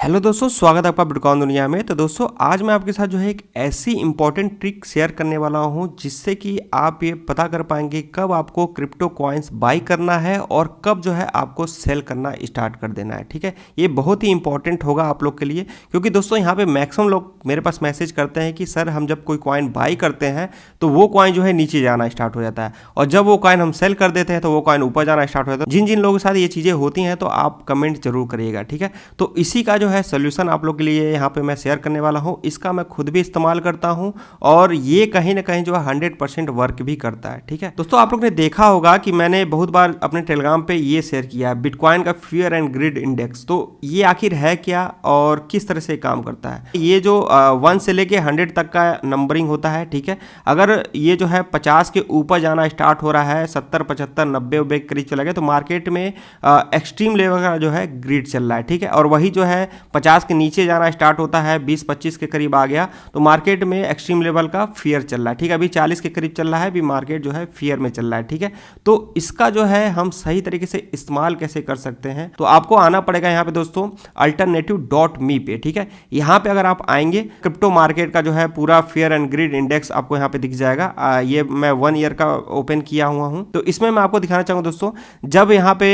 Hello दोस्तों, स्वागत है आपका बिटकॉइन दुनिया में। तो दोस्तों आज मैं आपके साथ जो है एक ऐसी इंपॉर्टेंट ट्रिक शेयर करने वाला हूं जिससे कि आप ये पता कर पाएंगे कब आपको क्रिप्टो कॉइन्स बाई करना है और कब जो है आपको सेल करना स्टार्ट कर देना है। ठीक है, ये बहुत ही इंपॉर्टेंट होगा आप लोग के लिए, क्योंकि दोस्तों यहाँ पे मैक्सिमम लोग मेरे पास मैसेज करते हैं कि सर हम जब कोई कॉइन बाई करते हैं तो वो कॉइन जो है नीचे जाना स्टार्ट हो जाता है, और जब वो कॉइन हम सेल कर देते हैं तो वो कॉइन ऊपर जाना स्टार्ट हो जाता है। जिन जिन लोगों के साथ ये चीज़ें होती हैं तो आप कमेंट जरूर करिएगा। ठीक है, तो इसी का जो है सोल्यूशन आप लोग के लिए यहाँ पे मैं शेयर करने वाला हूँ। इसका मैं खुद भी इस्तेमाल करता हूँ और ये कहीं ना कहीं जो है 100% वर्क भी करता है। ठीक है दोस्तों, आप लोग ने देखा होगा कि मैंने बहुत बार अपने टेलीग्राम पे ये शेयर किया है बिटकॉइन का फियर एंड ग्रिड इंडेक्स। तो ये आखिर है क्या और किस तरह से काम करता है? ये जो 1 से लेके 100 तक का नंबरिंग होता है। ठीक है, अगर ये जो है 50 के ऊपर जाना स्टार्ट हो रहा है, 70 75 90 के करीब चला गया, तो मार्केट में एक्सट्रीम लेवल का जो है ग्रिड चल रहा है। ठीक है, और वही जो है 50 के नीचे जाना स्टार्ट होता है, 20-25 के करीब आ गया तो मार्केट में एक्सट्रीम लेवल का फियर चल रहा है। ठीक है, अभी 40 के करीब चल रहा है, अभी मार्केट जो है फियर में चल रहा है। ठीक है, तो इसका जो है हम सही तरीके से इस्तेमाल कैसे कर सकते हैं, तो आपको आना पड़ेगा यहाँ पे दोस्तों alternative.me पे। ठीक है, यहाँ पे अगर आप आएंगे क्रिप्टो मार्केट का जो है पूरा फियर एंड ग्रिड इंडेक्स आपको यहाँ पे दिख जाएगा। ये मैं 1 ईयर का ओपन किया हुआ हूँ, तो इसमें मैं आपको दिखाना चाहूँगा दोस्तों, जब यहाँ पे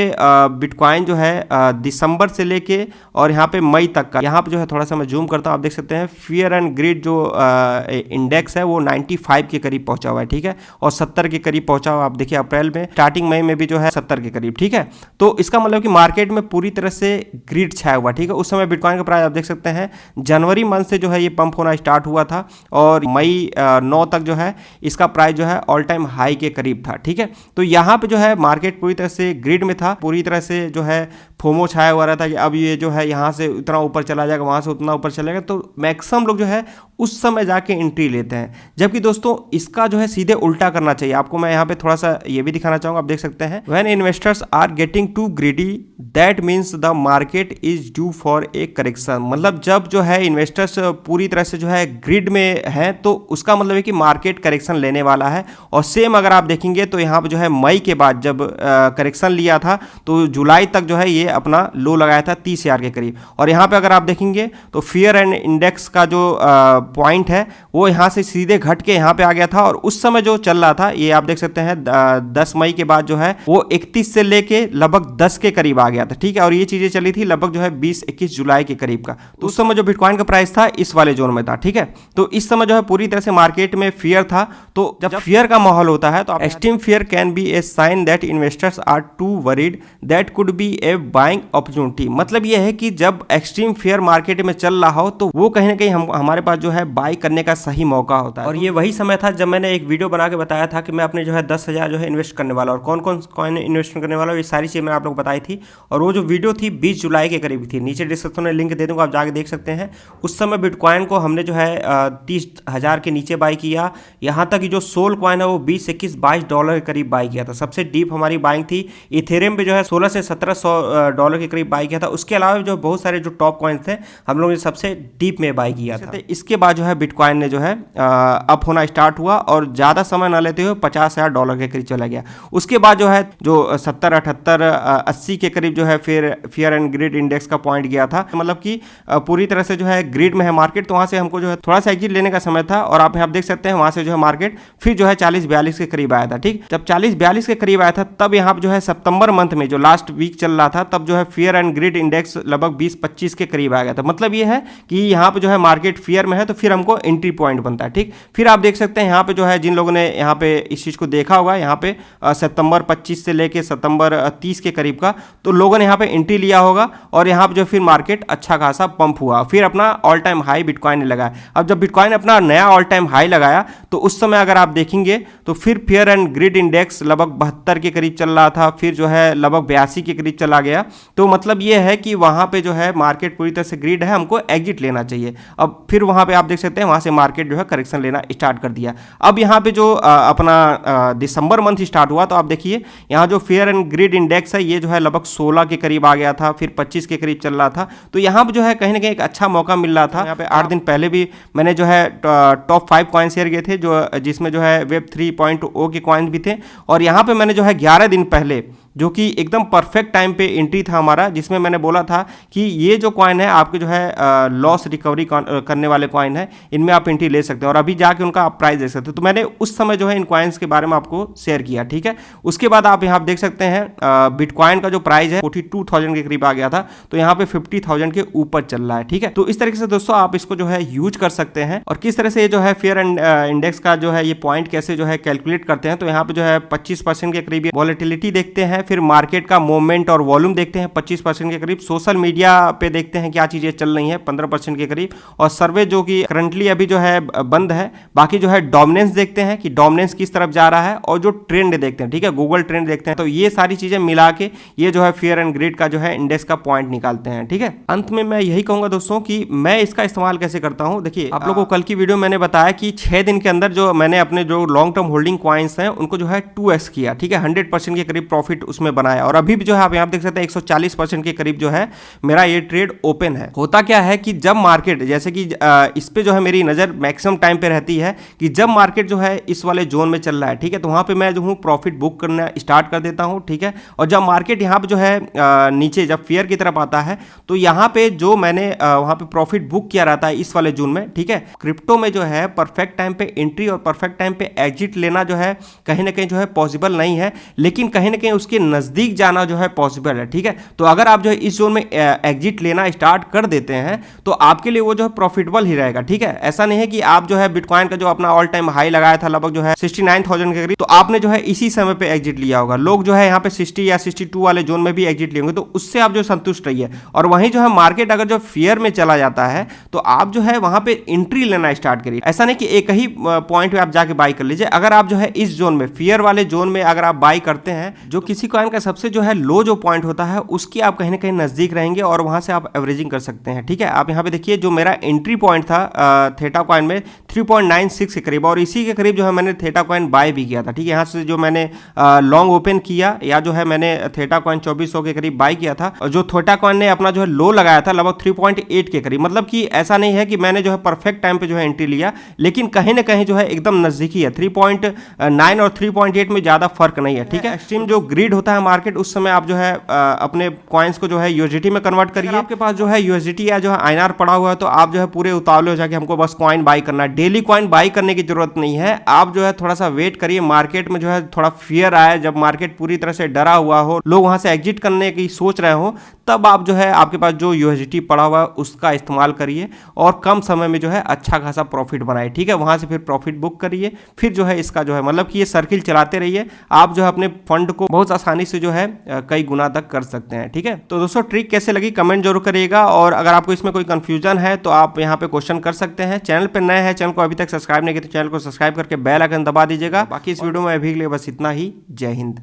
बिटकॉइन जो है दिसंबर से लेके और यहाँ पे मई तक का, यहाँ पे जो है थोड़ा सा मैं जूम करता हूँ, आप देख सकते हैं फियर एंड ग्रिड जो इंडेक्स है वो 95 के करीब पहुंचा हुआ है। ठीक है, और 70 के करीब पहुंचा हुआ, आप देखिए अप्रैल में, स्टार्टिंग मई में भी जो है 70 के करीब। ठीक है, तो इसका मतलब कि मार्केट में पूरी तरह से ग्रिड छाया हुआ। ठीक है, उस समय बिटकॉइन का प्राइस आप देख सकते हैं जनवरी मंथ से जो है ये पंप होना स्टार्ट हुआ था और मई 9 तक जो है इसका प्राइस जो है ऑल टाइम हाई के करीब था। ठीक है, तो यहाँ पे जो है मार्केट पूरी तरह से ग्रिड में था, पूरी तरह से जो है फोमो छाया हुआ रहता कि अब ये जो है यहाँ से इतना ऊपर चला जाएगा, वहाँ से उतना ऊपर चलेगा, तो मैक्सिमम लोग जो है उस समय जाके एंट्री लेते हैं। जबकि दोस्तों इसका जो है सीधे उल्टा करना चाहिए। आपको मैं यहाँ पे थोड़ा सा ये भी दिखाना चाहूँगा, आप देख सकते हैं when investors are getting too greedy that means the market is due for a correction. मतलब जब जो है इन्वेस्टर्स पूरी तरह से जो है ग्रिड में है तो उसका मतलब है कि मार्केट करेक्शन लेने वाला है। और सेम अगर आप देखेंगे तो यहाँ पे जो है मई के बाद जब करेक्शन लिया था तो जुलाई तक जो है ये अपना लो लगाया था 30,000 के करीब। और यहाँ पे अगर आप देखेंगे तो फियर एंड इंडेक्स का जो पॉइंट है वो यहाँ से सीधे घट के यहाँ पे आ गया था, और उस समय जो चल रहा था ये आप देख सकते हैं 10 मई के बाद जो है वो 31 से लेके लगभग 10 के करीब आ गया था। ठीक है, और ये चीजें चली थी लगभग जो है 20-21 जुलाई के करीब का। तो उस समय जो बिटकॉइन का प्राइस था इस वाले जोन में था। ठीक है, तो इस समय जो है पूरी तरह से मार्केट में फियर था। तो जब फियर का माहौल होता है तो extreme fear can be a sign that investors are too worried that could be a buying opportunity. मतलब ये है कि जब एक्सट्रीम फियर मार्केट में चल रहा हो तो वो कहीं ना कहीं हमारे पास जो है बाई करने का सही मौका होता है। और ये वही समय था जब मैंने एक वीडियो बना के बताया था कि मैं अपने जो है 10,000 जो है इन्वेस्ट करने वाला, और कौन कौन कॉइन इन्वेस्ट करने वाला, ये सारी चीज़ मैंने आप लोग बताई थी। और वो जो वीडियो थी 20 जुलाई के करीब थी, नीचे डिस्क्रिप्शन में लिंक दे दूँगा, आप जाके देख सकते हैं। उस समय बिटकॉइन को हमने जो है 30,000 के नीचे बाई किया, यहाँ तक कि जो सोल कॉइन है वो 20, 21, 22 डॉलर के करीब बाई किया था। सबसे डीप हमारी बाइंग थी। इथेरियम पे जो है 16 से 1700 डॉलर के करीब बाई किया था। उसके अलावा जो बहुत सारे जो टॉप कॉइन्स थे हम लोगों ने सबसे डीप में बाई किया था। इसके बाद जो है बिटकॉइन ने जो है अप होना स्टार्ट हुआ और ज़्यादा समय ना लेते हुए 50,000 डॉलर के करीब चला गया। उसके बाद जो है जो 70, 78, 80 के करीब जो है फिर फियर एंड ग्रिड इंडेक्स का पॉइंट गया था। मतलब कि पूरी तरह से जो है ग्रिड में है मार्केट, तो वहाँ से हमको जो है थोड़ा सा एग्जिट लेने का समय था। और आप यहाँ देख सकते हैं वहाँ से जो है मार्केट फिर जो है 40-42 के करीब आया था। ठीक, जब 40-42 के करीब आया था तब यहाँ जो है सितंबर मंथ में जो लास्ट वीक चल रहा था तब जो है फियर एंड ग्रिड इंडेक्स लगभग 20-25 के करीब आ गया था। मतलब ये है कि यहाँ पे जो है मार्केट फियर में है तो फिर हमको एंट्री पॉइंट बनता है। ठीक, फिर आप देख सकते हैं यहाँ पे जो है जिन लोगों ने यहाँ पे इस चीज़ को देखा होगा, यहाँ पे सितंबर 25 से लेके सितंबर 30 के करीब का, तो लोगों ने यहाँ पे एंट्री लिया होगा और यहाँ पे जो फिर मार्केट अच्छा खासा पंप हुआ, फिर अपना ऑल टाइम हाई बिटकॉइन ने लगाया। अब जब बिटकॉइन अपना नया ऑल टाइम हाई लगाया तो उस समय अगर आप देखेंगे तो फिर फियर एंड ग्रिड इंडेक्स लगभग 72 के करीब चल रहा था, फिर जो है लगभग 82 के करीब चला गया। तो मतलब ये है कि वहाँ पे जो है मार्केट पूरी तरह से ग्रिड है, हमको एग्जिट लेना चाहिए। अब फिर वहाँ पे आप देख सकते हैं वहाँ से मार्केट जो है करेक्शन लेना स्टार्ट कर दिया। अब यहाँ पे जो अपना दिसंबर मंथ स्टार्ट हुआ तो आप देखिए यहाँ जो फेयर एंड ग्रिड इंडेक्स है ये जो है लगभग 16 के करीब आ गया था, फिर 25 के करीब चल रहा था। तो यहाँ पे जो है कहीं ना कहीं एक अच्छा मौका मिल रहा था। यहाँ पे 8 दिन पहले भी मैंने जो है टॉप 5 कॉइन शेयर किए थे जो जिसमें जो है वेब 3.0 के कॉइन भी थे, और यहाँ पे मैंने जो है 11 दिन पहले जो कि एकदम परफेक्ट टाइम पे एंट्री था हमारा, जिसमें मैंने बोला था कि ये जो कॉइन है आपके जो है लॉस रिकवरी करने वाले कॉइन है, इनमें आप एंट्री ले सकते हैं और अभी जाके उनका आप प्राइस देख सकते हैं। तो मैंने उस समय जो है इन कॉइन्स के बारे में आपको शेयर किया, ठीक है। उसके बाद आप यहाँ देख सकते हैं बिटकॉइन का जो प्राइस है 42,000 के करीब आ गया था, तो यहाँ पे 50,000 के ऊपर चल रहा है, ठीक है। तो इस तरीके से दोस्तों आप इसको जो है यूज कर सकते हैं। और किस तरह से ये जो है फेयर इंडेक्स का जो है ये पॉइंट कैसे जो है कैलकुलेट करते हैं, तो यहाँ पे जो है 25% के करीब वॉलेटिलिटी देखते हैं, फिर मार्केट का मूवमेंट और वॉल्यूम देखते हैं 25% के करीब, सोशल मीडिया पे देखते हैं क्या चीजें चल रही हैं 15% के करीब, और सर्वे जो कि करंटली अभी जो है बंद है। बाकी जो है डोमिनेंस देखते हैं कि डोमिनेंस किस तरफ जा रहा है, और जो ट्रेंड देखते हैं, ठीक है, गूगल ट्रेंड देखते हैं। तो ये सारी चीजें मिला के ये जो है फेयर एंड ग्रेड का जो है इंडेक्स का पॉइंट निकालते हैं, ठीक है। अंत में मैं यही कहूंगा दोस्तों कि मैं इसका इस्तेमाल कैसे करता हूं। देखिए आप लोगों को कल की वीडियो मैंने बताया कि 6 दिन के अंदर जो मैंने अपने जो लॉन्ग टर्म होल्डिंग कॉइन्स हैं उनको जो है 2x किया, ठीक है, 100% के करीब प्रॉफिट उसमें बनाया। और अभी भी जो है आप यहाँ देख सकते हैं 140% के करीब जो है मेरा ये ट्रेड ओपन है। होता क्या है कि जब मार्केट, जैसे कि इस पे जो है मेरी नजर मैक्सिमम टाइम पे रहती है कि जब मार्केट जो है इस वाले जोन में चल रहा है, ठीक है, तो वहां पे मैं जो हूँ प्रॉफिट बुक करना स्टार्ट कर देता हूँ, ठीक है। और जब मार्केट यहाँ पे जो है नीचे जब फेयर की तरफ आता है, तो यहाँ पे जो मैंने वहां पे प्रॉफिट बुक किया रहता है इस वाले जोन में, ठीक है। क्रिप्टो में जो है परफेक्ट टाइम पे एंट्री और परफेक्ट टाइम पे एग्जिट लेना जो है कहीं ना कहीं जो है पॉसिबल नहीं है, लेकिन कहीं ना कहीं उसके नजदीक जाना जो है पॉसिबल है, ठीक है। तो अगर आप जो है इस जोन में एग्जिट लेना स्टार्ट कर देते हैं तो आपके लिए वो जो है प्रॉफिटेबल ही रहेगा, ठीक है। ऐसा नहीं है कि आप जो है बिटकॉइन का जो अपना ऑल टाइम हाई लगाया था लगभग जो है 69,000 के करीब, तो आपने जो है इसी समय पे एग्जिट लिया होगा। लोग जो है यहाँ पे 60 या 62 वाले जोन में भी एग्जिट लेंगे, तो उससे आप जो संतुष्ट रहिए। और वहीं जो है मार्केट अगर जो फेयर में चला जाता है तो आप जो है वहां पे एंट्री लेना स्टार्ट करिए। ऐसा नहीं कि एक ही पॉइंट पे आप जाके बाई कर लीजिए। अगर आप जो है इस जोन में फेयर वाले जोन में अगर आप बाई करते हैं, जो किसी कॉइन का सबसे जो है लो जो पॉइंट होता है उसकी आप कहीं ना कहीं नजदीक रहेंगे और वहां से आप एवरेजिंग कर सकते हैं, ठीक है। आप यहाँ पे देखिए जो मेरा एंट्री पॉइंट था थेटा कॉइन में 3.96 के करीब, और इसी के करीब जो है मैंने थेटा कॉइन बाय भी किया था, ठीक है। यहाँ से जो मैंने लॉन्ग ओपन किया या जो है मैंने थेटा कॉइन 2400 के करीब बाय किया था, और जो थेटा कॉइन ने अपना जो है लो लगाया था लगभग 3.8 के करीब। मतलब कि ऐसा नहीं है कि मैंने जो है परफेक्ट टाइम पे जो है एंट्री लिया, लेकिन कहीं ना कहीं जो है एकदम नजदीकी है। 3.9 और 3.8 में ज्यादा फर्क नहीं है, ठीक है। एक्सट्रीम जो ग्रीड होता है मार्केट, उस समय आप जो है अपने कॉइन्स को जो है यूएसडीटी में कन्वर्ट करिए। आपके पास जो है यूएसडीटी या जो है आईएनआर पड़ा हुआ है तो आप जो है पूरे उतावले हो जाके हमको बस कॉइन बाई करना है। डेली कॉइन बाई करने की जरूरत नहीं है, आप जो है थोड़ा सा वेट करिए, मार्केट में जो है थोड़ा फियर आए, जब मार्केट पूरी तरह से डरा हुआ हो, लोग वहां से एग्जिट करने की सोच रहे हो, तब आप जो है आपके पास जो यूएसडीटी पड़ा हुआ है उसका इस्तेमाल करिए और कम समय में जो है अच्छा खासा प्रॉफिट बनाए, ठीक है। वहां से फिर प्रॉफिट बुक करिए, फिर जो है इसका जो है मतलब कि ये सर्किल चलाते रहिए, आप जो है अपने फंड को बहुत आसानी से जो है कई गुना तक कर सकते हैं, ठीक है। तो दोस्तों ट्रिक कैसे लगी कमेंट जरूर करिएगा, और अगर आपको इसमें कोई कंफ्यूजन है तो आप यहाँ पे क्वेश्चन कर सकते हैं। चैनल पे नए हैं, चैनल को अभी तक सब्सक्राइब नहीं किया तो चैनल को सब्सक्राइब करके बेल आइकन दबा दीजिएगा। बाकी इस वीडियो में अभी के लिए बस इतना ही। जय हिंद।